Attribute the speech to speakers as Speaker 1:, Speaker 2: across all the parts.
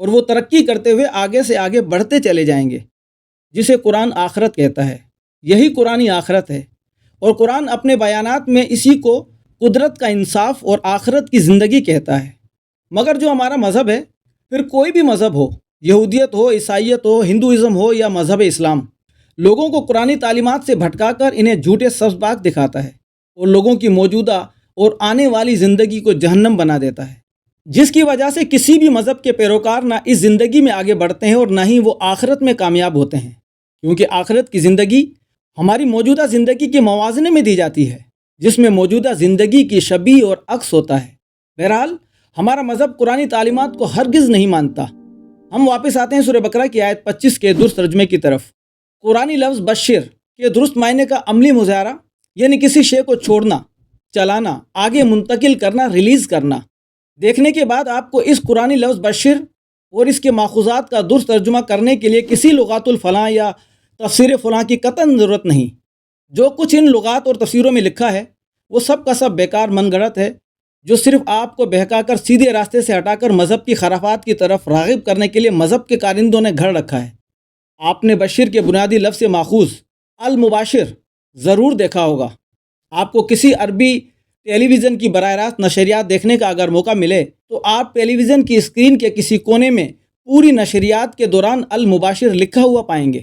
Speaker 1: اور وہ ترقی کرتے ہوئے آگے سے آگے بڑھتے چلے جائیں گے، جسے قرآن آخرت کہتا ہے۔ یہی قرآنی آخرت ہے، اور قرآن اپنے بیانات میں اسی کو قدرت کا انصاف اور آخرت کی زندگی کہتا ہے۔ مگر جو ہمارا مذہب ہے، پھر کوئی بھی مذہب ہو، یہودیت ہو، عیسائیت ہو، ہندوازم ہو یا مذہب اسلام، لوگوں کو قرآنی تعلیمات سے بھٹکا کر انہیں جھوٹے سبزباگ دکھاتا ہے اور لوگوں کی موجودہ اور آنے والی زندگی کو جہنم بنا دیتا ہے، جس کی وجہ سے کسی بھی مذہب کے پیروکار نہ اس زندگی میں آگے بڑھتے ہیں اور نہ ہی وہ آخرت میں کامیاب ہوتے ہیں، کیونکہ آخرت کی زندگی ہماری موجودہ زندگی کے موازنے میں دی جاتی ہے، جس میں موجودہ زندگی کی شبیہ اور عکس ہوتا ہے۔ بہرحال ہمارا مذہب قرآنی تعلیمات کو ہرگز نہیں مانتا۔ ہم واپس آتے ہیں سورہ بقرہ کی آیت 25 کے درست ترجمے کی طرف۔ قرآنی لفظ بشر کے درست معنی کا عملی مظاہرہ یعنی کسی شے کو چھوڑنا، چلانا، آگے منتقل کرنا، ریلیز کرنا۔ دیکھنے کے بعد آپ کو اس قرآنی لفظ بشر اور اس کے ماخوذات کا درست ترجمہ کرنے کے لیے کسی لغات الفلاں یا تفسیر فلاں کی قطعاً ضرورت نہیں۔ جو کچھ ان لغات اور تفسیروں میں لکھا ہے وہ سب کا سب بیکار من گھڑت ہے، جو صرف آپ کو بہکا کر سیدھے راستے سے ہٹا کر مذہب کی خرافات کی طرف راغب کرنے کے لیے مذہب کے کارندوں نے گھڑ رکھا ہے۔ آپ نے بشر کے بنیادی لفظ سے ماخوذ المباشر ضرور دیکھا ہوگا۔ آپ کو کسی عربی ٹیلی ویژن کی براہ راست نشریات دیکھنے کا اگر موقع ملے تو آپ ٹیلی ویژن کی اسکرین کے کسی کونے میں پوری نشریات کے دوران المباشر لکھا ہوا پائیں گے۔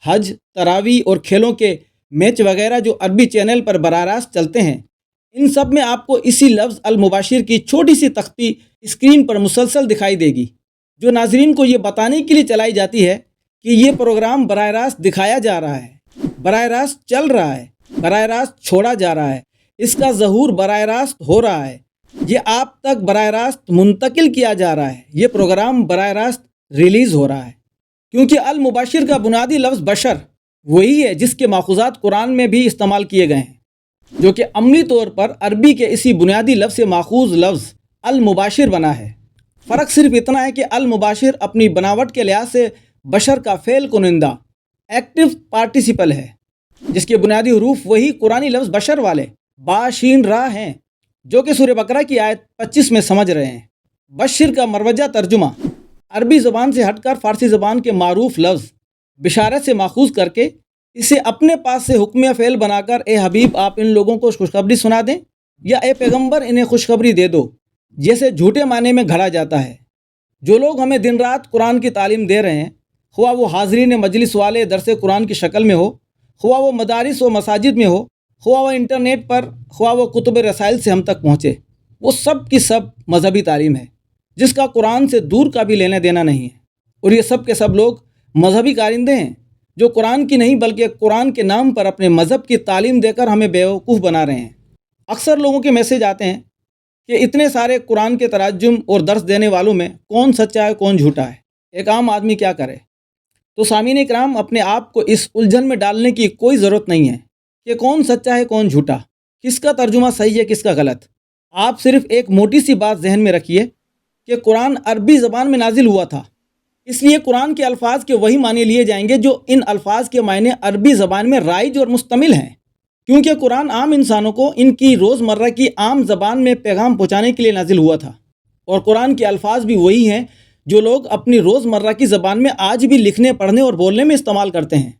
Speaker 1: حج، تراویح اور کھیلوں کے میچ وغیرہ جو عربی چینل پر براہ راست چلتے ہیں، ان سب میں آپ کو اسی لفظ المباشر کی چھوٹی سی تختی اسکرین پر مسلسل دکھائی دے گی، جو ناظرین کو یہ بتانے کے لیے چلائی جاتی ہے کہ یہ پروگرام براہ راست دکھایا جا رہا ہے، براہ راست چل رہا ہے، براہ راست چھوڑا جا رہا ہے، اس کا ظہور براہ راست ہو رہا ہے، یہ آپ تک براہ راست منتقل کیا جا رہا ہے، یہ پروگرام براہ راست ریلیز ہو رہا ہے۔ کیونکہ المباشر کا بنیادی لفظ بشر وہی ہے جس کے ماخوذات قرآن میں بھی استعمال کیے گئے ہیں، جو کہ عملی طور پر عربی کے اسی بنیادی لفظ سے ماخوذ لفظ المباشر بنا ہے۔ فرق صرف اتنا ہے کہ المباشر اپنی بناوٹ کے لحاظ سے بشر کا فعل کنندہ ایکٹیو پارٹیسپل ہے، جس کے بنیادی حروف وہی قرآنی لفظ بشر والے با شین را ہیں، جو کہ سورہ بقرہ کی آیت 25 میں سمجھ رہے ہیں۔ بشر کا مروجہ ترجمہ عربی زبان سے ہٹ کر فارسی زبان کے معروف لفظ بشارت سے ماخوذ کر کے اسے اپنے پاس سے حکمیہ فعل بنا کر اے حبیب آپ ان لوگوں کو خوشخبری سنا دیں، یا اے پیغمبر انہیں خوشخبری دے دو، جیسے جھوٹے معنی میں گھڑا جاتا ہے۔ جو لوگ ہمیں دن رات قرآن کی تعلیم دے رہے ہیں، خواہ وہ حاضرین مجلس والے درس قرآن کی شکل میں ہو، خواہ وہ مدارس و مساجد میں ہو، خواہ وہ انٹرنیٹ پر، خواہ وہ کتب رسائل سے ہم تک پہنچے، وہ سب کی سب مذہبی تعلیم ہے جس کا قرآن سے دور کا بھی لینا دینا نہیں ہے، اور یہ سب کے سب لوگ مذہبی کارندے ہیں جو قرآن کی نہیں بلکہ قرآن کے نام پر اپنے مذہب کی تعلیم دے کر ہمیں بیوقوف بنا رہے ہیں۔ اکثر لوگوں کے میسیج آتے ہیں کہ اتنے سارے قرآن کے تراجم اور درس دینے والوں میں کون سچا ہے کون جھوٹا ہے، ایک عام آدمی کیا کرے؟ تو سامعین اکرام، اپنے آپ کو اس الجھن میں ڈالنے کی کوئی ضرورت نہیں ہے کہ کون سچا ہے کون جھوٹا، کس کا ترجمہ صحیح ہے کس کا غلط۔ آپ صرف ایک موٹی سی بات ذہن میں رکھیے کہ قرآن عربی زبان میں نازل ہوا تھا، اس لیے قرآن کے الفاظ کے وہی معنی لیے جائیں گے جو ان الفاظ کے معنی عربی زبان میں رائج اور مستمل ہیں، کیونکہ قرآن عام انسانوں کو ان کی روزمرہ کی عام زبان میں پیغام پہنچانے کے لیے نازل ہوا تھا، اور قرآن کے الفاظ بھی وہی ہیں جو لوگ اپنی روزمرہ کی زبان میں آج بھی لکھنے، پڑھنے اور بولنے میں استعمال کرتے ہیں،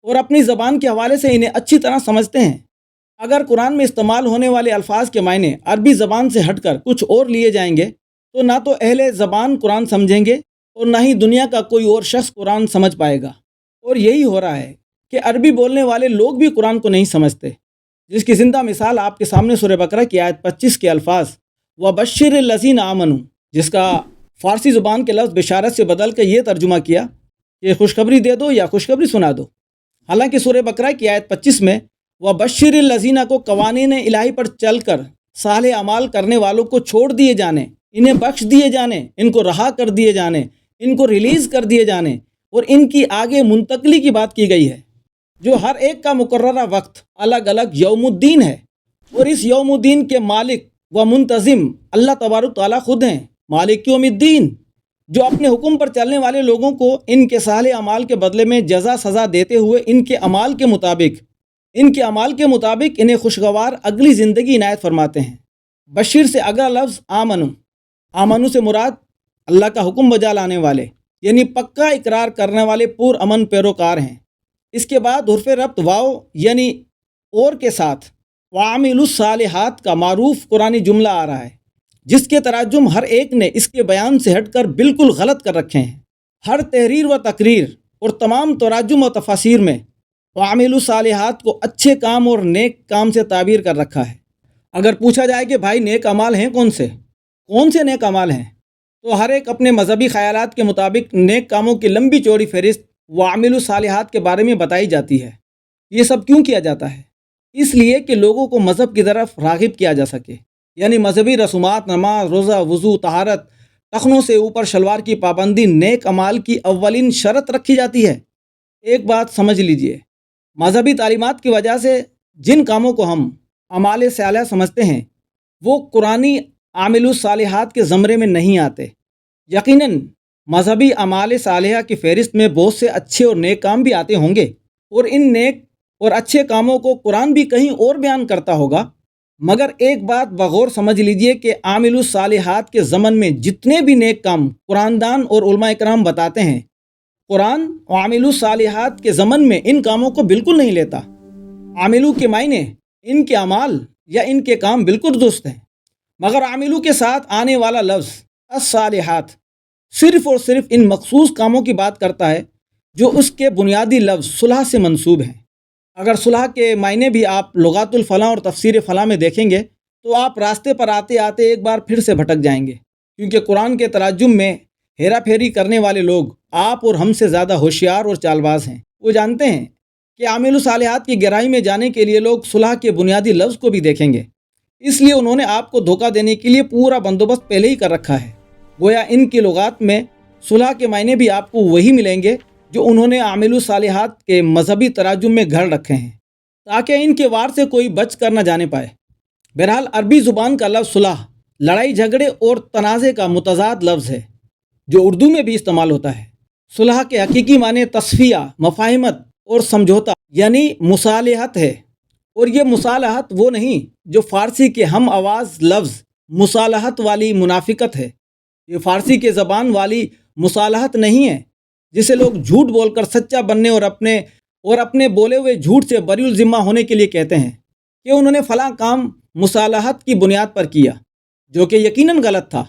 Speaker 1: اور اپنی زبان کے حوالے سے انہیں اچھی طرح سمجھتے ہیں۔ اگر قرآن میں استعمال ہونے والے الفاظ کے معنی عربی زبان سے ہٹ کر کچھ اور لیے جائیں گے تو نہ تو اہل زبان قرآن سمجھیں گے اور نہ ہی دنیا کا کوئی اور شخص قرآن سمجھ پائے گا، اور یہی ہو رہا ہے کہ عربی بولنے والے لوگ بھی قرآن کو نہیں سمجھتے، جس کی زندہ مثال آپ کے سامنے سورہ بقرہ کی آیت 25 کے الفاظ وَبَشِّرِ الَّذِينَ آمَنُوا، جس کا فارسی زبان کے لفظ بشارت سے بدل کے یہ ترجمہ کیا کہ خوشخبری دے دو یا خوشخبری سنا دو۔ حالانکہ سورہ بقرہ کی آیت 25 میں وَبَشِّرِ الَّذِينَ کو قوانین الہی پر چل کر صالح اعمال کرنے والوں کو چھوڑ دیے جانے، انہیں بخش دیے جانے، ان کو رہا کر دیے جانے، ان کو ریلیز کر دیے جانے اور ان کی آگے منتقلی کی بات کی گئی ہے، جو ہر ایک کا مقررہ وقت الگ الگ یوم الدین ہے، اور اس یوم الدین کے مالک و منتظم اللہ تبارک تعالیٰ خود ہیں، مالک یوم الدین، جو اپنے حکم پر چلنے والے لوگوں کو ان کے صالح اعمال کے بدلے میں جزا سزا دیتے ہوئے ان کے اعمال کے مطابق انہیں خوشگوار اگلی زندگی عنایت فرماتے ہیں۔ بشیر سے اگلا لفظ آمنو سے مراد اللہ کا حکم بجا لانے والے یعنی پکا اقرار کرنے والے پر امن پیروکار ہیں۔ اس کے بعد حرف ربط واو یعنی اور کے ساتھ وعامل الصالحات کا معروف قرآنی جملہ آ رہا ہے، جس کے تراجم ہر ایک نے اس کے بیان سے ہٹ کر بالکل غلط کر رکھے ہیں۔ ہر تحریر و تقریر اور تمام تراجم و تفاسیر میں وعامل الصالحات کو اچھے کام اور نیک کام سے تعبیر کر رکھا ہے۔ اگر پوچھا جائے کہ بھائی نیک اعمال ہیں کون سے نیک اعمال ہیں، تو ہر ایک اپنے مذہبی خیالات کے مطابق نیک کاموں کی لمبی چوڑی فہرست وعامل الصالحات کے بارے میں بتائی جاتی ہے۔ یہ سب کیوں کیا جاتا ہے؟ اس لیے کہ لوگوں کو مذہب کی طرف راغب کیا جا سکے، یعنی مذہبی رسومات، نماز، روزہ، وضو، طہارت، ٹخنوں سے اوپر شلوار کی پابندی نیک اعمال کی اولین شرط رکھی جاتی ہے۔ ایک بات سمجھ لیجئے، مذہبی تعلیمات کی وجہ سے جن کاموں کو ہم اعمال صالحہ سمجھتے ہیں وہ قرآنی عامل الصالحات کے زمرے میں نہیں آتے۔ یقیناً مذہبی اعمال صالحہ کی فہرست میں بہت سے اچھے اور نیک کام بھی آتے ہوں گے، اور ان نیک اور اچھے کاموں کو قرآن بھی کہیں اور بیان کرتا ہوگا، مگر ایک بات بغور سمجھ لیجئے کہ عامل الصالحات کے ضمن میں جتنے بھی نیک کام قرآن دان اور علماء اکرام بتاتے ہیں، قرآن عامل الصالحات کے ضمن میں ان کاموں کو بالکل نہیں لیتا۔ عاملو کے معنی ان کے اعمال یا ان کے کام بالکل درست ہیں، مگر عاملو کے ساتھ آنے والا لفظ الصالحات صرف اور صرف ان مخصوص کاموں کی بات کرتا ہے جو اس کے بنیادی لفظ صلح سے منسوب ہیں۔ اگر صلح کے معنی بھی آپ لغات الفلاح اور تفسیر فلاح میں دیکھیں گے تو آپ راستے پر آتے آتے ایک بار پھر سے بھٹک جائیں گے، کیونکہ قرآن کے تراجم میں ہیرا پھیری کرنے والے لوگ آپ اور ہم سے زیادہ ہوشیار اور چالباز ہیں۔ وہ جانتے ہیں کہ عامل الصالحات کی گہرائی میں جانے کے لیے لوگ صلح کے بنیادی لفظ کو بھی دیکھیں گے، اس لیے انہوں نے آپ کو دھوکہ دینے کے لیے پورا بندوبست پہلے ہی کر رکھا ہے۔ گویا ان کی لغات میں صلح کے معنی بھی آپ کو وہی ملیں گے جو انہوں نے عامل الصالحات کے مذہبی تراجم میں گھڑ رکھے ہیں، تاکہ ان کے وار سے کوئی بچ کر نہ جانے پائے۔ بہرحال عربی زبان کا لفظ صلح لڑائی جھگڑے اور تنازع کا متضاد لفظ ہے جو اردو میں بھی استعمال ہوتا ہے۔ صلح کے حقیقی معنی تصفیہ، مفاہمت اور سمجھوتا یعنی مصالحت ہے، اور یہ مصالحت وہ نہیں جو فارسی کے ہم آواز لفظ مصالحت والی منافقت ہے۔ یہ فارسی کے زبان والی مصالحت نہیں ہے جسے لوگ جھوٹ بول کر سچا بننے اور اپنے بولے ہوئے جھوٹ سے بری الذمہ ہونے کے لیے کہتے ہیں کہ انہوں نے فلاں کام مصالحت کی بنیاد پر کیا، جو کہ یقیناً غلط تھا،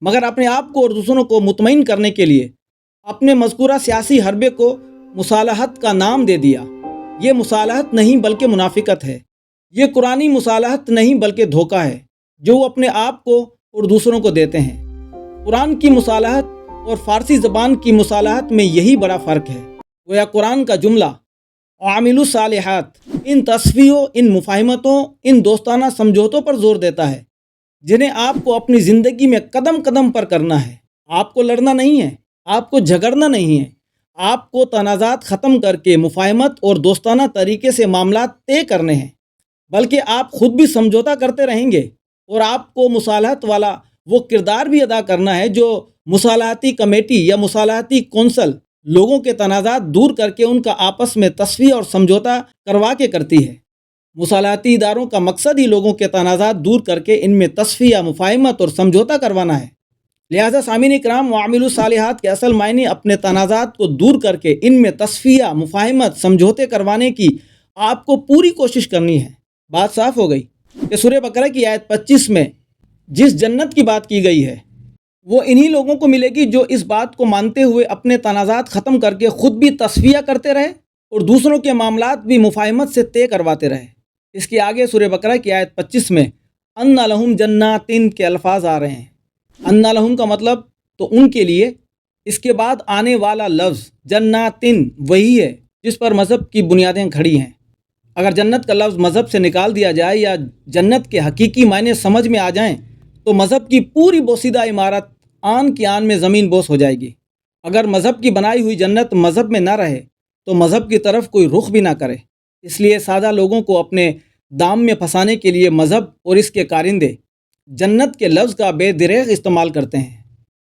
Speaker 1: مگر اپنے آپ کو اور دوسروں کو مطمئن کرنے کے لیے اپنے مذکورہ سیاسی حربے کو مصالحت کا نام دے دیا۔ یہ مصالحت نہیں بلکہ منافقت ہے۔ یہ قرآنی مصالحت نہیں بلکہ دھوکہ ہے جو وہ اپنے آپ کو اور دوسروں کو دیتے ہیں۔ قرآن کی مصالحت اور فارسی زبان کی مصالحت میں یہی بڑا فرق ہے۔ گویا قرآن کا جملہ عامل الصالحات ان تصفیوں، ان مفاہمتوں، ان دوستانہ سمجھوتوں پر زور دیتا ہے جنہیں آپ کو اپنی زندگی میں قدم قدم پر کرنا ہے۔ آپ کو لڑنا نہیں ہے، آپ کو جھگڑنا نہیں ہے، آپ کو تنازعات ختم کر کے مفاہمت اور دوستانہ طریقے سے معاملات طے کرنے ہیں، بلکہ آپ خود بھی سمجھوتا کرتے رہیں گے، اور آپ کو مصالحت والا وہ کردار بھی ادا کرنا ہے جو مصالحتی کمیٹی یا مصالحتی کونسل لوگوں کے تنازعات دور کر کے ان کا آپس میں تصفیہ اور سمجھوتا کروا کے کرتی ہے۔ مصالحتی اداروں کا مقصد ہی لوگوں کے تنازعات دور کر کے ان میں تصفیہ، مفاہمت اور سمجھوتا کروانا ہے۔ لہٰذا سامعین اکرام، وعامل الصالحات کے اصل معنی اپنے تنازعات کو دور کر کے ان میں تصفیہ، مفاہمت، سمجھوتے کروانے کی آپ کو پوری کوشش کرنی ہے۔ بات صاف ہو گئی کہ سورہ بقرہ کی آیت 25 میں جس جنت کی بات کی گئی ہے وہ انہی لوگوں کو ملے گی جو اس بات کو مانتے ہوئے اپنے تنازعات ختم کر کے خود بھی تصفیہ کرتے رہے اور دوسروں کے معاملات بھی مفاہمت سے طے کرواتے رہے۔ اس کے آگے سورہ بقرہ کی آیت 25 میں ان لہم جناتن کے الفاظ آ رہے ہیں۔ ان لہم کا مطلب تو ان کے لیے، اس کے بعد آنے والا لفظ جناتن وہی ہے جس پر مذہب کی بنیادیں کھڑی ہیں۔ اگر جنت کا لفظ مذہب سے نکال دیا جائے یا جنت کے حقیقی معنی سمجھ میں آ جائیں تو مذہب کی پوری بوسیدہ عمارت آن کی آن میں زمین بوس ہو جائے گی۔ اگر مذہب کی بنائی ہوئی جنت مذہب میں نہ رہے تو مذہب کی طرف کوئی رخ بھی نہ کرے۔ اس لیے سادہ لوگوں کو اپنے دام میں پھنسانے کے لیے مذہب اور اس کے کارندے جنت کے لفظ کا بے دریغ استعمال کرتے ہیں،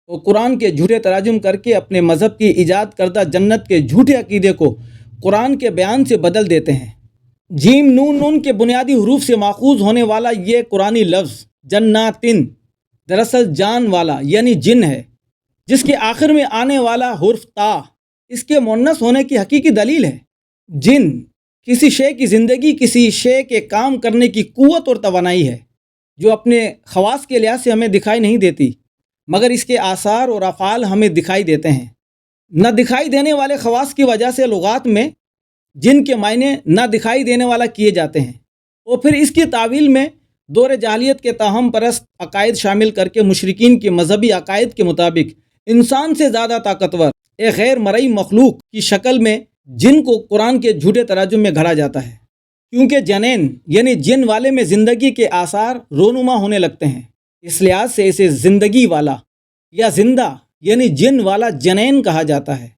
Speaker 1: وہ قرآن کے جھوٹے تراجم کر کے اپنے مذہب کی ایجاد کردہ جنت کے جھوٹے عقیدے کو قرآن کے بیان سے بدل دیتے ہیں۔ جیم نون نون کے بنیادی حروف سے ماخوذ ہونے والا یہ قرآنی لفظ جناتن دراصل جان والا یعنی جن ہے، جس کے آخر میں آنے والا حرف تا اس کے مؤنث ہونے کی حقیقی دلیل ہے۔ جن کسی شے کی زندگی، کسی شے کے کام کرنے کی قوت اور توانائی ہے جو اپنے خواص کے لحاظ سے ہمیں دکھائی نہیں دیتی، مگر اس کے آثار اور افعال ہمیں دکھائی دیتے ہیں۔ نہ دکھائی دینے والے خواص کی وجہ سے لغات میں جن کے معنی نہ دکھائی دینے والا کیے جاتے ہیں، اور پھر اس کی تعویل میں دور جاہلیت کے تاہم پرست عقائد شامل کر کے مشرکین کے مذہبی عقائد کے مطابق انسان سے زیادہ طاقتور ایک غیر مرئی مخلوق کی شکل میں جن کو قرآن کے جھوٹے تراجم میں گھڑا جاتا ہے، کیونکہ جنین یعنی جن والے میں زندگی کے آثار رونما ہونے لگتے ہیں، اس لحاظ سے اسے زندگی والا یا زندہ یعنی جن والا جنین کہا جاتا ہے۔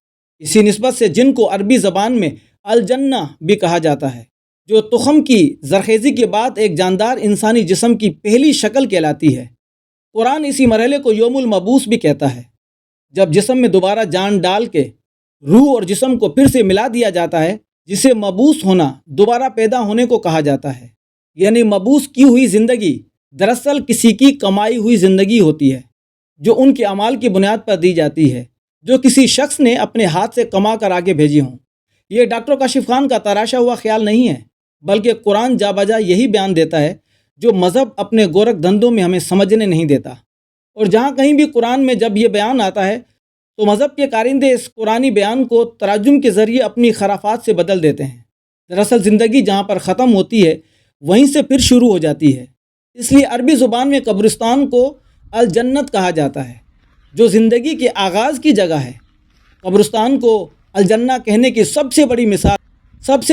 Speaker 1: اسی نسبت سے جن کو عربی زبان میں الجنہ بھی کہا جاتا ہے، جو تخم کی زرخیزی کے بعد ایک جاندار انسانی جسم کی پہلی شکل کہلاتی ہے۔ قرآن اسی مرحلے کو یوم المبعوث بھی کہتا ہے، جب جسم میں دوبارہ جان ڈال کے روح اور جسم کو پھر سے ملا دیا جاتا ہے، جسے مبعوث ہونا دوبارہ پیدا ہونے کو کہا جاتا ہے۔ یعنی مبعوث کی ہوئی زندگی دراصل کسی کی کمائی ہوئی زندگی ہوتی ہے، جو ان کے اعمال کی بنیاد پر دی جاتی ہے، جو کسی شخص نے اپنے ہاتھ سے کما کر آگے بھیجی ہوں۔ یہ ڈاکٹر کاشف خان کا تراشا ہوا خیال نہیں ہے، بلکہ قرآن جا بجا یہی بیان دیتا ہے جو مذہب اپنے گورکھ دھندوں میں ہمیں سمجھنے نہیں دیتا۔ اور جہاں کہیں بھی قرآن میں جب یہ بیان آتا ہے تو مذہب کے کارندے اس قرآنی بیان کو تراجم کے ذریعے اپنی خرافات سے بدل دیتے ہیں۔ دراصل زندگی جہاں پر ختم ہوتی ہے وہیں سے پھر شروع ہو جاتی ہے۔ اس لیے عربی زبان میں قبرستان کو الجنت کہا جاتا ہے، جو زندگی کے آغاز کی جگہ ہے۔ قبرستان کو الجنہ کہنے کی سب سے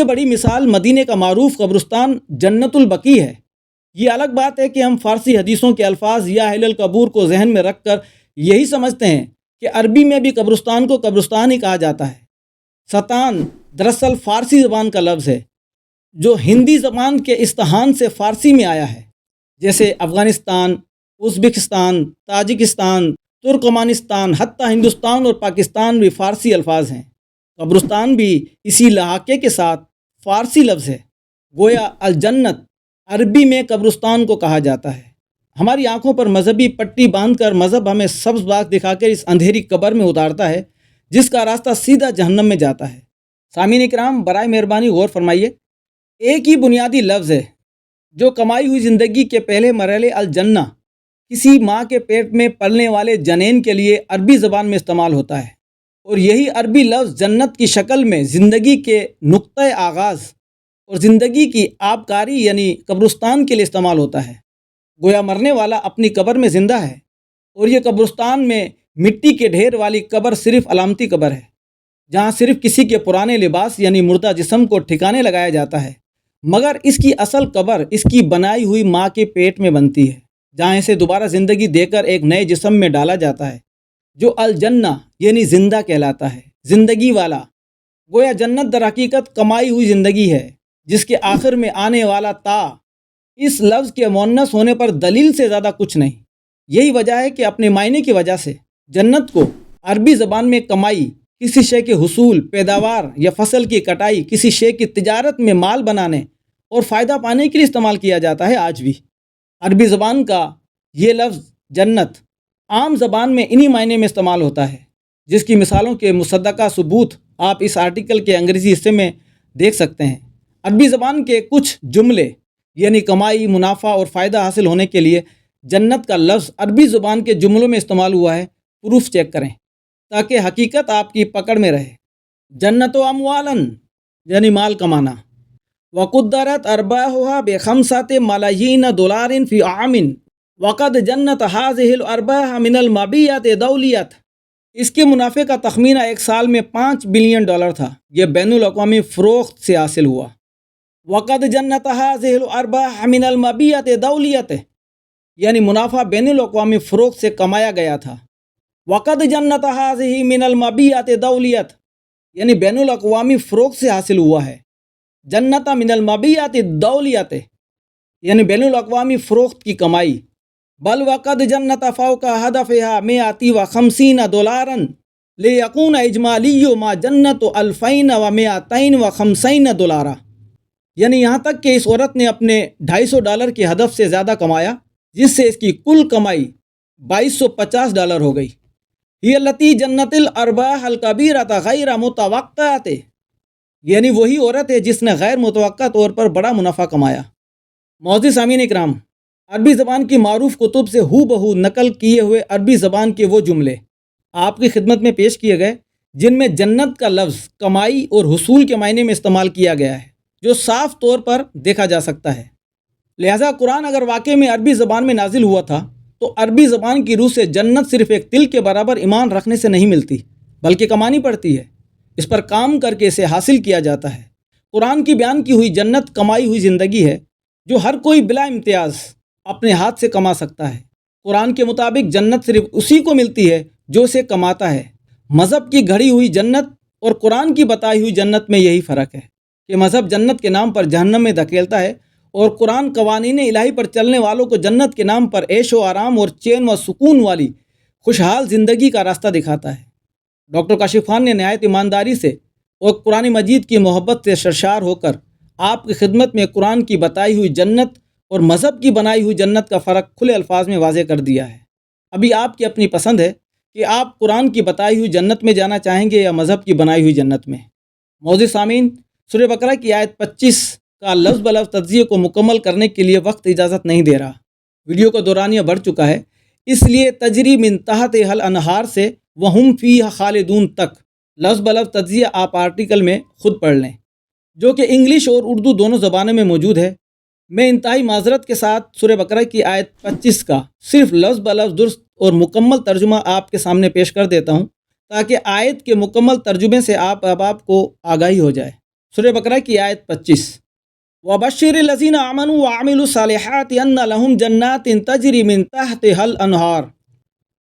Speaker 1: بڑی مثال مدینے کا معروف قبرستان جنت البقیع ہے۔ یہ الگ بات ہے کہ ہم فارسی حدیثوں کے الفاظ یا اہل القبور کو ذہن میں رکھ کر یہی سمجھتے ہیں کہ عربی میں بھی قبرستان کو قبرستان ہی کہا جاتا ہے۔ ستان دراصل فارسی زبان کا لفظ ہے جو ہندی زبان کے استحان سے فارسی میں آیا ہے، جیسے افغانستان، ازبکستان، تاجکستان، ترکمانستان، حتیٰ ہندوستان اور پاکستان بھی فارسی الفاظ ہیں۔ قبرستان بھی اسی لحاظے کے ساتھ فارسی لفظ ہے، گویا الجنت عربی میں قبرستان کو کہا جاتا ہے۔ ہماری آنکھوں پر مذہبی پٹی باندھ کر مذہب ہمیں سبز باغ دکھا کر اس اندھیری قبر میں اتارتا ہے جس کا راستہ سیدھا جہنم میں جاتا ہے۔ سامعین کرام، برائے مہربانی غور فرمائیے، ایک ہی بنیادی لفظ ہے جو کمائی ہوئی زندگی کے پہلے مرحلے الجنہ، کسی ماں کے پیٹ میں پلنے والے جنین کے لیے عربی زبان میں استعمال ہوتا ہے، اور یہی عربی لفظ جنت کی شکل میں زندگی کے نقطۂ آغاز اور زندگی کی آبکاری یعنی قبرستان کے لیے استعمال ہوتا ہے۔ گویا مرنے والا اپنی قبر میں زندہ ہے، اور یہ قبرستان میں مٹی کے ڈھیر والی قبر صرف علامتی قبر ہے، جہاں صرف کسی کے پرانے لباس یعنی مردہ جسم کو ٹھکانے لگایا جاتا ہے، مگر اس کی اصل قبر اس کی بنائی ہوئی ماں کے پیٹ میں بنتی ہے، جہاں اسے دوبارہ زندگی دے کر ایک نئے جسم میں ڈالا جاتا ہے جو الجنہ یعنی زندہ کہلاتا ہے، زندگی والا۔ گویا جنت در حقیقت کمائی ہوئی زندگی ہے جس کے آخر میں آنے والا تا اس لفظ کے مؤنث ہونے پر دلیل سے زیادہ کچھ نہیں۔ یہی وجہ ہے کہ اپنے معنی کی وجہ سے جنت کو عربی زبان میں کمائی، کسی شے کے حصول، پیداوار یا فصل کی کٹائی، کسی شے کی تجارت میں مال بنانے اور فائدہ پانے کے لیے استعمال کیا جاتا ہے آج بھی۔ عربی زبان کا یہ لفظ جنت عام زبان میں انہی معنی میں استعمال ہوتا ہے، جس کی مثالوں کے مصدقہ ثبوت آپ اس آرٹیکل کے انگریزی حصے میں دیکھ سکتے ہیں۔ عربی زبان کے کچھ جملے یعنی کمائی، منافع اور فائدہ حاصل ہونے کے لیے جنت کا لفظ عربی زبان کے جملوں میں استعمال ہوا ہے، پروف چیک کریں تاکہ حقیقت آپ کی پکڑ میں رہے۔ جنت و اموالن یعنی مال کمانا، وقدرت ارباحها بخمسة ملايين دولار فی عام وقد جنت هذه الارباح من المبيعات دوليات۔ اس کے منافع کا تخمینہ ایک سال میں $5 بلین تھا، یہ بین الاقوامی فروخت سے حاصل ہوا۔ وقد جنت هذه الارباح من المبيعات دوليات یعنی منافع بین الاقوامی فروخت سے کمایا گیا تھا۔ وقد جنت هذه من المبيعات دوليات یعنی بین الاقوامی فروخت سے حاصل ہوا ہے۔ جنت من المبيعات الدوليات یعنی بین الاقوامی فروخت کی کمائی۔ بل وقد جنت فوق هدفها $150 ليكون اجمالی ما جنت $2250 یعنی یہاں تک کہ اس عورت نے اپنے $250 کے ہدف سے زیادہ کمایا، جس سے اس کی کل کمائی $2250 ہو گئی۔ ہی التی جنت الارباح الکبیرۃ غیر متوقعۃ، یعنی وہی عورت ہے جس نے غیر متوقع طور پر بڑا منافع کمایا۔ معزز سامعین اکرام، عربی زبان کی معروف کتب سے ہو بہو نقل کیے ہوئے عربی زبان کے وہ جملے آپ کی خدمت میں پیش کیے گئے جن میں جنت کا لفظ کمائی اور حصول کے معنی میں استعمال کیا گیا ہے، جو صاف طور پر دیکھا جا سکتا ہے۔ لہٰذا قرآن اگر واقعی میں عربی زبان میں نازل ہوا تھا تو عربی زبان کی روح سے جنت صرف ایک تل کے برابر ایمان رکھنے سے نہیں ملتی، بلکہ کمانی پڑتی ہے، اس پر کام کر کے اسے حاصل کیا جاتا ہے۔ قرآن کی بیان کی ہوئی جنت کمائی ہوئی زندگی ہے جو ہر کوئی بلا امتیاز اپنے ہاتھ سے کما سکتا ہے۔ قرآن کے مطابق جنت صرف اسی کو ملتی ہے جو اسے کماتا ہے۔ مذہب کی گھڑی ہوئی جنت اور قرآن کی بتائی ہوئی جنت میں یہی فرق ہے کہ مذہب جنت کے نام پر جہنم میں دھکیلتا ہے اور قرآن قوانین الہی پر چلنے والوں کو جنت کے نام پر عیش و آرام اور چین و سکون والی خوشحال زندگی کا راستہ دکھاتا ہے۔ ڈاکٹر کاشف خان نے نہایت ایمانداری سے اور قرآن مجید کی محبت سے سرشار ہو کر آپ کی خدمت میں قرآن کی بتائی ہوئی جنت اور مذہب کی بنائی ہوئی جنت کا فرق کھلے الفاظ میں واضح کر دیا ہے۔ ابھی آپ کی اپنی پسند ہے کہ آپ قرآن کی بتائی ہوئی جنت میں جانا چاہیں گے یا مذہب کی بنائی ہوئی جنت میں۔ معزز سامعین، سورہ بقرہ کی آیت 25 کا لفظ بلفظ تجزیے کو مکمل کرنے کے لیے وقت اجازت نہیں دے رہا، ویڈیو کا دورانیہ بڑھ چکا ہے، اس لیے تجری من تحتہا الانہار سے وہم فیہا خالدون تک لفظ بلفظ تجزیہ آپ آرٹیکل میں خود پڑھ لیں، جو کہ انگلش اور اردو دونوں زبانوں میں موجود ہے۔ میں انتہائی معذرت کے ساتھ سورہ بقرہ کی آیت 25 کا صرف لفظ بلفظ درست اور مکمل ترجمہ آپ کے سامنے پیش کر دیتا ہوں تاکہ آیت کے مکمل ترجمے سے آپ کو آگاہی ہو جائے۔ سورہ بقرہ کی آیت 25، وَبَشِّرِ الَّذِينَ آمَنُوا وَعَمِلُوا الصَّالِحَاتِ أَنَّ لَهُمْ جَنَّاتٍ تَجْرِي مِن تَحْتِهَا الْأَنْهَارُ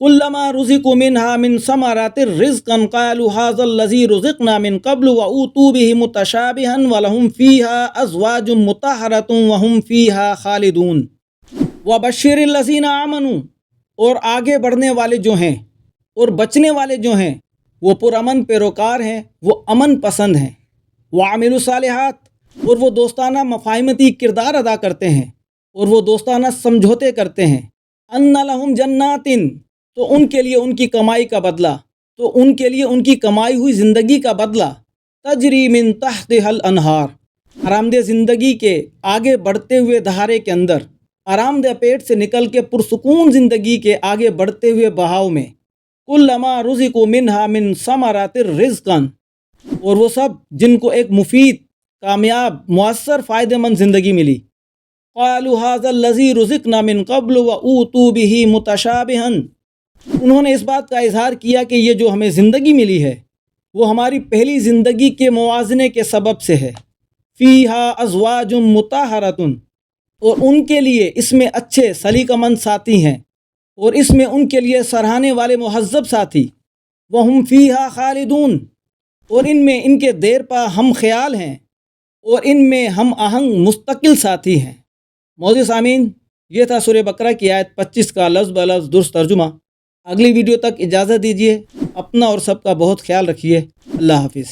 Speaker 1: كُلَّمَا رُزِقُوا مِنْهَا مِن ثَمَرَاتٍ رِزْقًا قَالُوا هَٰذَا الَّذِي رُزِقْنَا مِن قَبْلُ وَأُوتُوا بِهِ مُتَشَابِهًا وَلَهُمْ فِيهَا أَزْوَاجٌ مُطَهَّرَةٌ وَهُمْ فِيهَا خَالِدُونَ۔ وَبَشِّرِ الَّذِينَ آمَنُوا، اور آگے بڑھنے والے جو ہیں اور بچنے والے جو ہیں وہ پرامن پیروکار ہیں، وہ امن پسند ہیں۔ وَعَمِلُوا الصَّالِحَاتِ، اور وہ دوستانہ مفاہمتی کردار ادا کرتے ہیں اور وہ دوستانہ سمجھوتے کرتے ہیں۔ أَنَّ لَهُمْ جَنَّاتٍ، تو ان کے لیے ان کی کمائی کا بدلہ، تو ان کے لیے ان کی کمائی ہوئی زندگی کا بدلہ، تجری من تحتها الانہار، آرام دہ زندگی کے آگے بڑھتے ہوئے دھارے کے اندر، آرام دہ پیٹ سے نکل کے پرسکون زندگی کے آگے بڑھتے ہوئے بہاؤ میں، کلما رزقوا منہا من ثمرات رزقا، اور وہ سب جن کو ایک مفید، کامیاب، مؤثر، فائدہ مند زندگی ملی، قالوا هذا الذي رزقنا من قبل وأوتوا به متشابها، انہوں نے اس بات کا اظہار کیا کہ یہ جو ہمیں زندگی ملی ہے وہ ہماری پہلی زندگی کے موازنے کے سبب سے ہے۔ فیہا ازواج مطہرۃ، اور ان کے لیے اس میں اچھے سلیقہ مند ساتھی ہیں اور اس میں ان کے لیے سراہنے والے مہذب ساتھی۔ وہم فیہا خالدون، اور ان میں ان کے دیر پا ہم خیال ہیں اور ان میں ہم آہنگ مستقل ساتھی ہیں۔ معزز سامعین، یہ تھا سورہ بقرہ کی آیت 25 کا لفظ بلفظ درست ترجمہ۔ اگلی ویڈیو تک اجازت دیجیے، اپنا اور سب کا بہت خیال رکھیے۔ اللہ حافظ۔